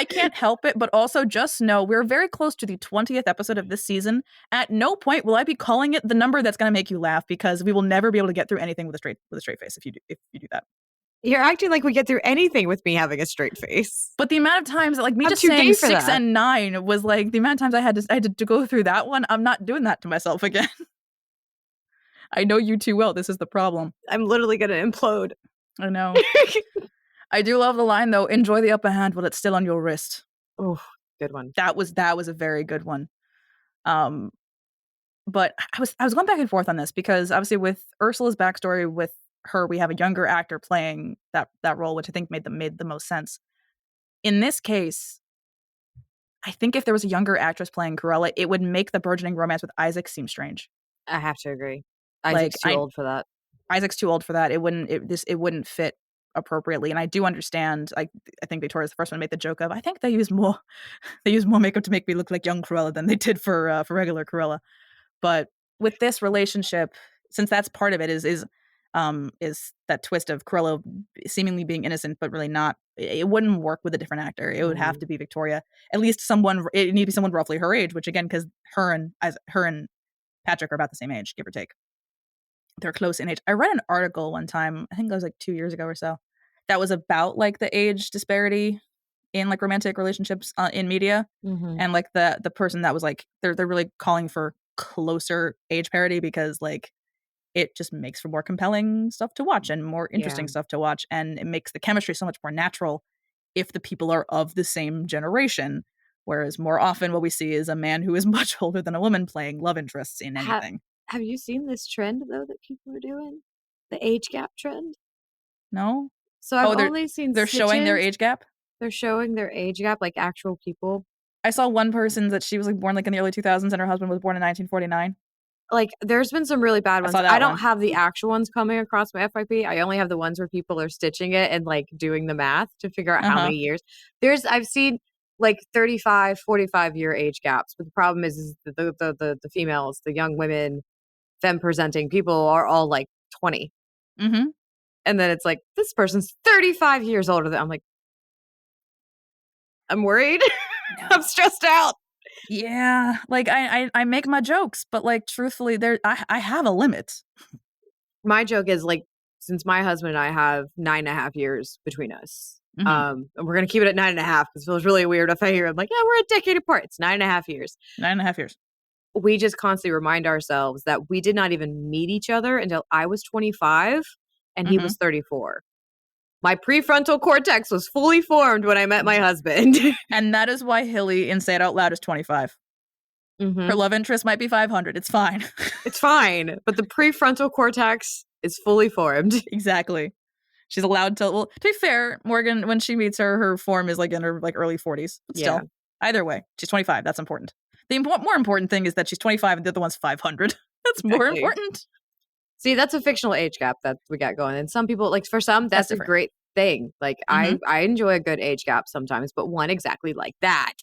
can't help it, but also just know we're very close to the 20th episode of this season. At no point will I be calling it the number that's going to make you laugh, because we will never be able to get through anything with a straight face if you do that. You're acting like we get through anything with me having a straight face. But the amount of times, like me just saying 6 and 9 was like the amount of times I had to go through that one. I'm not doing that to myself again. I know you too well. This is the problem. I'm literally going to implode. I know. I do love the line though. Enjoy the upper hand while it's still on your wrist. Oh, good one. That was a very good one. But I was going back and forth on this because obviously with Ursula's backstory with her, we have a younger actor playing that role, which I think made the most sense. In this case, I think if there was a younger actress playing Cruella, it would make the burgeoning romance with Isaac seem strange. I have to agree. Isaac's too old for that. Isaac's too old for that. It wouldn't fit appropriately. And I do understand. I think Victoria's the first one to make the joke of, I think they use more makeup to make me look like young Cruella than they did for regular Cruella. But with this relationship, since that's part of it, is that twist of Cruella seemingly being innocent but really not. It wouldn't work with a different actor. It would have to be Victoria. At least it need to be someone roughly her age, which again, because her and Patrick are about the same age, give or take. They're close in age. I read an article one time, I think it was like 2 years ago or so, that was about like the age disparity in like romantic relationships in media, and like the person that was like they're really calling for closer age parity because like it just makes for more compelling stuff to watch and more interesting stuff to watch, and it makes the chemistry so much more natural if the people are of the same generation. Whereas more often what we see is a man who is much older than a woman playing love interests in anything. Have you seen this trend though that people are doing? The age gap trend? No. So I've only seen they're showing their age gap. They're showing their age gap, like actual people. I saw one person that she was like born like in the early 2000s and her husband was born in 1949. Like there's been some really bad ones. I don't have the actual ones coming across my FYP. I only have the ones where people are stitching it and like doing the math to figure out how many years. I've seen like 35, 45 year age gaps. But the problem is the females, the young women, femme presenting people are all like 20. Mm-hmm. And then it's like, this person's 35 years older than I'm like, I'm worried. No. I'm stressed out. Yeah. Like I make my jokes, but like truthfully I have a limit. My joke is like since my husband and I have 9.5 years between us. And we're going to keep it at 9.5 because it feels really weird if I hear I'm like, yeah, we're a decade apart. It's 9.5 years. 9.5 years. We just constantly remind ourselves that we did not even meet each other until I was 25 and he was 34. My prefrontal cortex was fully formed when I met my husband. And that is why Hilly in Say It Out Loud is 25. Her love interest might be 500. It's fine. It's fine. But the prefrontal cortex is fully formed. Exactly. She's allowed to, well, to be fair, Morgan, when she meets her, her form is like in her like early 40s. But still, either way, she's 25. That's important. The more important thing is that she's 25 and the other one's 500. That's more important. See, that's a fictional age gap that we got going. And some people, like for some, that's a great thing. Like I enjoy a good age gap sometimes, but one exactly like that.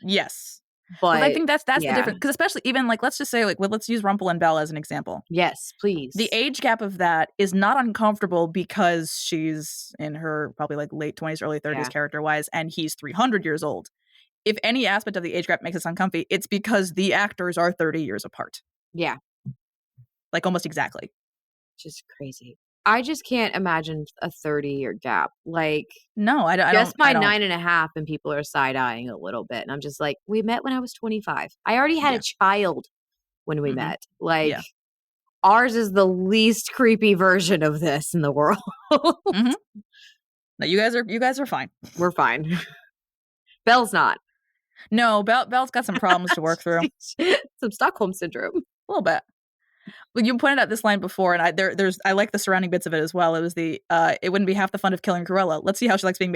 Yes. But I think that's the difference. Because especially even like, let's just say like, let's use Rumple and Belle as an example. Yes, please. The age gap of that is not uncomfortable because she's in her probably like late 20s, early 30s character wise, and he's 300 years old. If any aspect of the age gap makes us uncomfy, it's because the actors are 30 years apart. Yeah. Like almost exactly. Just crazy. I just can't imagine a 30-year gap. Like, no, I don't. Just my 9.5 and people are side-eyeing a little bit. And I'm just like, we met when I was 25. I already had a child when we met. Like, ours is the least creepy version of this in the world. No, you guys are fine. We're fine. Belle's not. No, Belle's got some problems to work through. Some Stockholm syndrome. A little bit. Well, you pointed out this line before, and I like the surrounding bits of it as well. It was the it wouldn't be half the fun of killing Cruella. Let's see how she likes being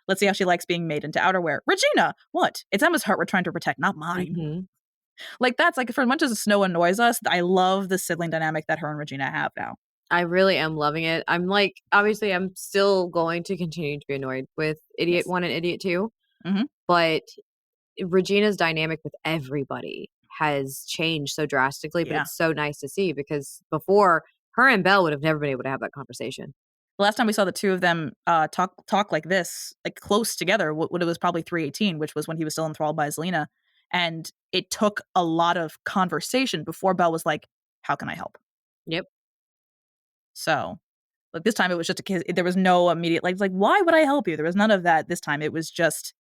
let's see how she likes being made into outerwear. Regina, what? It's Emma's heart we're trying to protect, not mine. Like that's like for as much as Snow annoys us, I love the sibling dynamic that her and Regina have now. I really am loving it. I'm like, obviously, I'm still going to continue to be annoyed with Idiot 1 and Idiot 2, but Regina's dynamic with everybody has changed so drastically, but it's so nice to see because before, her and Belle would have never been able to have that conversation. The last time we saw the two of them talk like this, like close together, what it was probably 318, which was when he was still enthralled by Zelina. And it took a lot of conversation before Belle was like, how can I help? Yep. So, like this time it was just there was no immediate, like, why would I help you? There was none of that this time. It was just,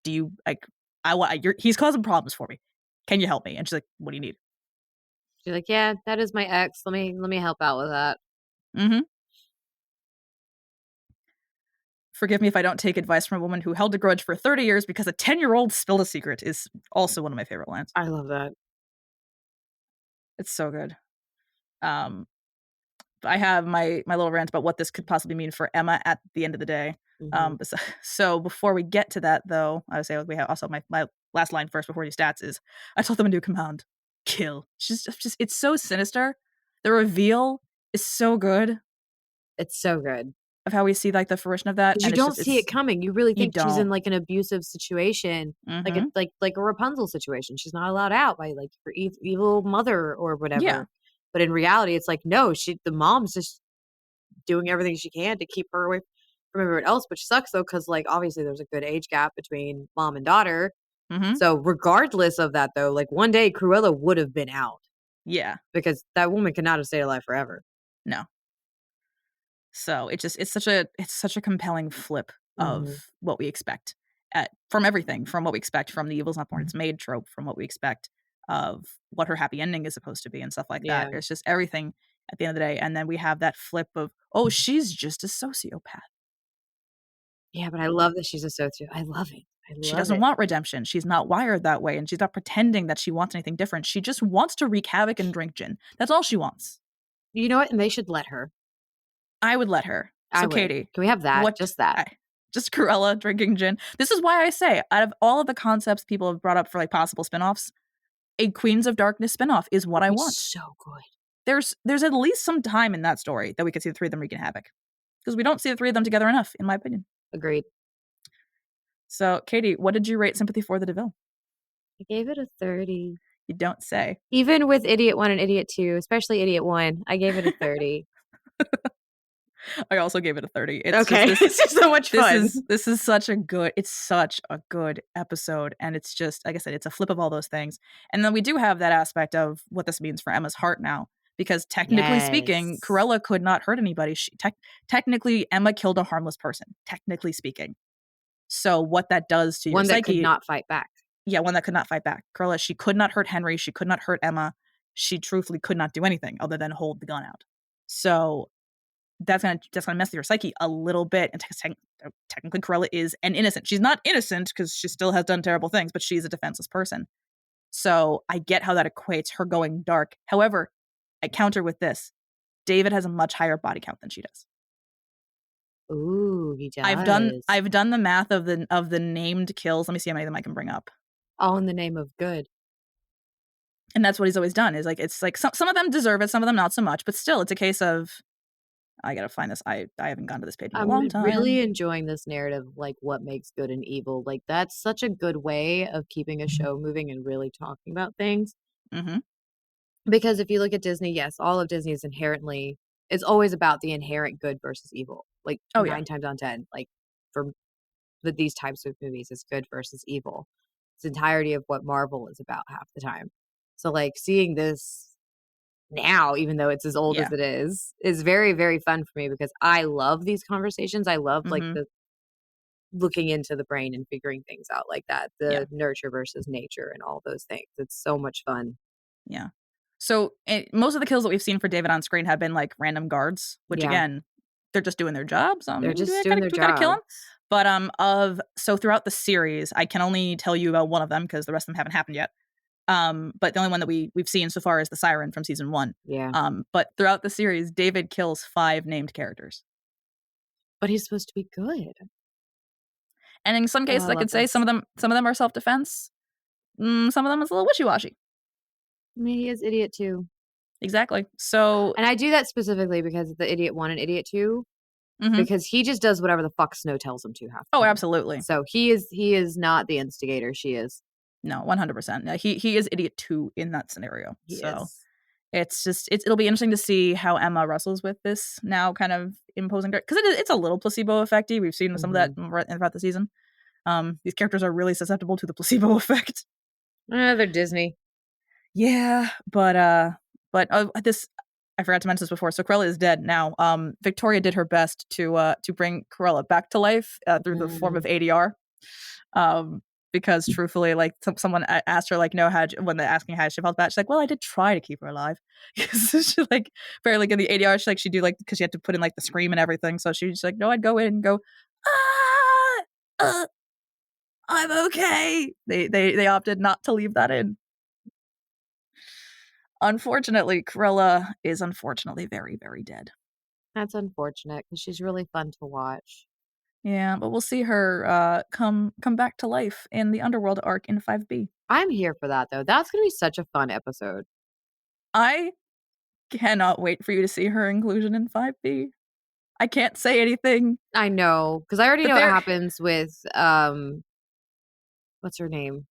do you, like, he's causing problems for me. Can you help me? And she's like, what do you need? She's like, yeah, that is my ex. Let me help out with that. Forgive me if I don't take advice from a woman who held a grudge for 30 years because a 10-year-old spilled a secret is also one of my favorite lines. I love that. It's so good. I have my little rant about what this could possibly mean for Emma at the end of the day. So before we get to that, though, I would say we have also my last line first before these stats is, I told them a new command, kill. Just it's so sinister. The reveal is so good. It's so good. Of how we see like the fruition of that. And you don't see it coming. You really think she's in like an abusive situation, like a Rapunzel situation. She's not allowed out by like her evil mother or whatever. Yeah. But in reality, it's like, no, the mom's just doing everything she can to keep her away from everyone else, which sucks though, because like obviously there's a good age gap between mom and daughter. So regardless of that though, like one day Cruella would have been out. Yeah. Because that woman could not have stayed alive forever. No. So it's such a compelling flip of what we expect from everything, from what we expect from the evil's not born, it's made trope, from what we expect of what her happy ending is supposed to be and stuff like that. It's just everything at the end of the day. And then we have that flip of, oh, she's just a sociopath. Yeah, but I love that she's a sociopath. I love it. She doesn't want redemption. She's not wired that way. And she's not pretending that she wants anything different. She just wants to wreak havoc and drink gin. That's all she wants. You know what? And they should let her. I would let her. So, Katie. Can we have that? Just that. Just Cruella drinking gin. This is why I say, out of all of the concepts people have brought up for like possible spinoffs, a Queens of Darkness spinoff is what I want. So good. There's at least some time in that story that we could see the three of them wreaking havoc. Because we don't see the three of them together enough, in my opinion. Agreed. So, Katie, what did you rate Sympathy for the DeVille? I gave it a 30. You don't say. Even with Idiot 1 and Idiot 2, especially Idiot 1, I gave it a 30. I also gave it a 30. This is so much fun. This is such a good episode. And it's just, like I said, it's a flip of all those things. And then we do have that aspect of what this means for Emma's heart now. because technically speaking, Cruella could not hurt anybody. Technically, Emma killed a harmless person, technically speaking. So what that does to your psyche... One that could not fight back. Yeah, one that could not fight back. Cruella, she could not hurt Henry. She could not hurt Emma. She truthfully could not do anything other than hold the gun out. So that's gonna mess with your psyche a little bit. And technically, Cruella is an innocent. She's not innocent because she still has done terrible things, but she's a defenseless person. So I get how that equates her going dark. However, I counter with this: David has a much higher body count than she does. Ooh, he does. I've done the math of the named kills. Let me see how many of them I can bring up. All in the name of good. And that's what he's always done. Is like, it's like some of them deserve it, some of them not so much. But still, it's a case of, I gotta find this. I haven't gone to this page in a long time. I'm really enjoying this narrative, like what makes good and evil. Like that's such a good way of keeping a show moving and really talking about things. Mm-hmm. Because if you look at Disney, yes, all of Disney is inherently, it's always about the inherent good versus evil. Like 9 times on 10, like for these types of movies, it's good versus evil. It's the entirety of what Marvel is about half the time. So like seeing this now, even though it's as old as it is very, very fun for me because I love these conversations. I love like the looking into the brain and figuring things out like that, the nurture versus nature and all those things. It's so much fun. Yeah. So most of the kills that we've seen for David on screen have been like random guards, which again, they're just doing their jobs. They're just doing their job. We gotta kill them. But so throughout the series, I can only tell you about one of them because the rest of them haven't happened yet. But the only one that we've seen so far is the Siren from season 1. Yeah. But throughout the series, David kills 5 named characters. But he's supposed to be good. And in some cases, I could say some of them are self-defense. Some of them is a little wishy-washy. I mean, he is idiot too. Exactly. So, and I do that specifically because the idiot 1 and idiot 2, because he just does whatever the fuck Snow tells him to have. Oh, absolutely. So he is not the instigator. She is. No, 100%. No, he is idiot 2 in that scenario. It's just it'll be interesting to see how Emma wrestles with this now kind of imposing because it's a little placebo effecty. We've seen some of that throughout the season. These characters are really susceptible to the placebo effect. They're Disney. Yeah, but this, I forgot to mention this before. So Cruella is dead now. Victoria did her best to bring Cruella back to life through the form of ADR. Because truthfully, like someone asked her, like, when they're asking how she felt about it, she's like, well, I did try to keep her alive. Because she like very like in the ADR, she'd do like, because she had to put in like the scream and everything. So she's like, no, I'd go in and go, I'm okay. They opted not to leave that in. Unfortunately, Cruella is unfortunately very, very dead. That's unfortunate because she's really fun to watch. Yeah, but we'll see her come back to life in the Underworld arc in 5B. I'm here for that, though. That's going to be such a fun episode. I cannot wait for you to see her inclusion in 5B. I can't say anything. I know, because I already know what happens with, what's her name?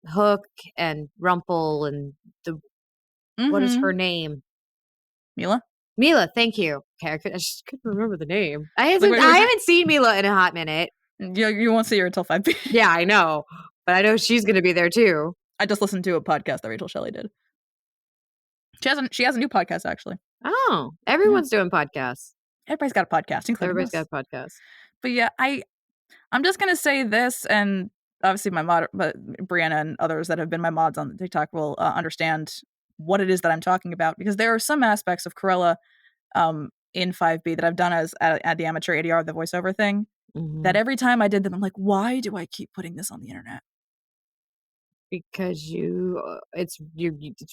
Hook and Rumple and what is her name? Mila? Mila, thank you. Okay, I just couldn't remember the name. I haven't seen Mila in a hot minute. You won't see her until 5B. Yeah, I know. But I know she's going to be there too. I just listened to a podcast that Rachel Shelley did. She has a new podcast, actually. Oh, everyone's doing podcasts. Everybody's got a podcast, including Everybody's got a podcast. But yeah, I'm just going to say this, and obviously but Brianna and others that have been my mods on TikTok will understand what it is that I'm talking about, because there are some aspects of Cruella in 5B that I've done as at the amateur ADR, the voiceover thing, that every time I did them, I'm like, why do I keep putting this on the internet? Because it's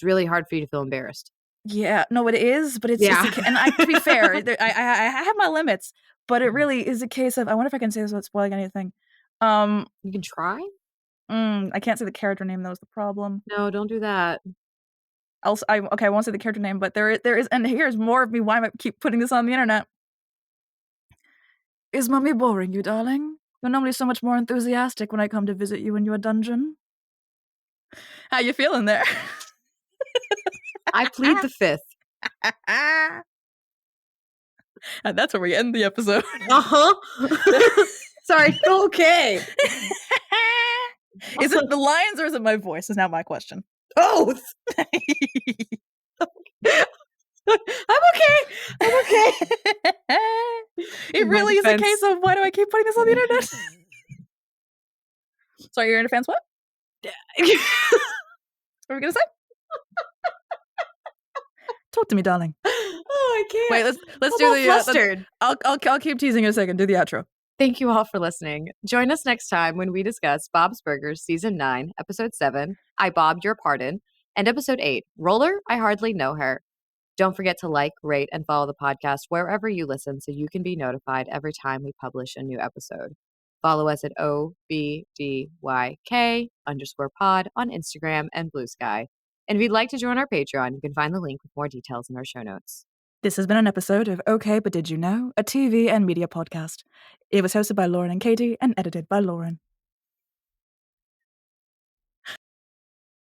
really hard for you to feel embarrassed. Yeah, no, it is, but it's just and to be fair, I have my limits, but it really is a case of, I wonder if I can say this without spoiling anything. You can try. I can't say the character name. That was the problem. No, don't do that. I won't say the character name, but there is, and here's more of me why I keep putting this on the internet. Is Mummy boring you, darling? You're normally so much more enthusiastic when I come to visit you in your dungeon. How you feeling there? I plead the fifth. And that's where we end the episode. Sorry. Okay. Is it the lines or is it my voice? Is now my question. Both. I'm okay. I'm okay. It really is a case of why do I keep putting this on the internet? Sorry, your defense what? What were we gonna say? Talk to me, darling. Oh, I can't. Wait, let's I'm do all the flustered. I'll keep teasing in a second. Do the outro. Thank you all for listening. Join us next time when we discuss Bob's Burgers Season 9, Episode 7, I Bobbed Your Pardon, and Episode 8, Roller, I Hardly Know Her. Don't forget to like, rate, and follow the podcast wherever you listen so you can be notified every time we publish a new episode. Follow us at OBDYK_pod on Instagram and Blue Sky. And if you'd like to join our Patreon, you can find the link with more details in our show notes. This has been an episode of Okay, But Did You Know? A TV and media podcast. It was hosted by Lauren and Katie and edited by Lauren.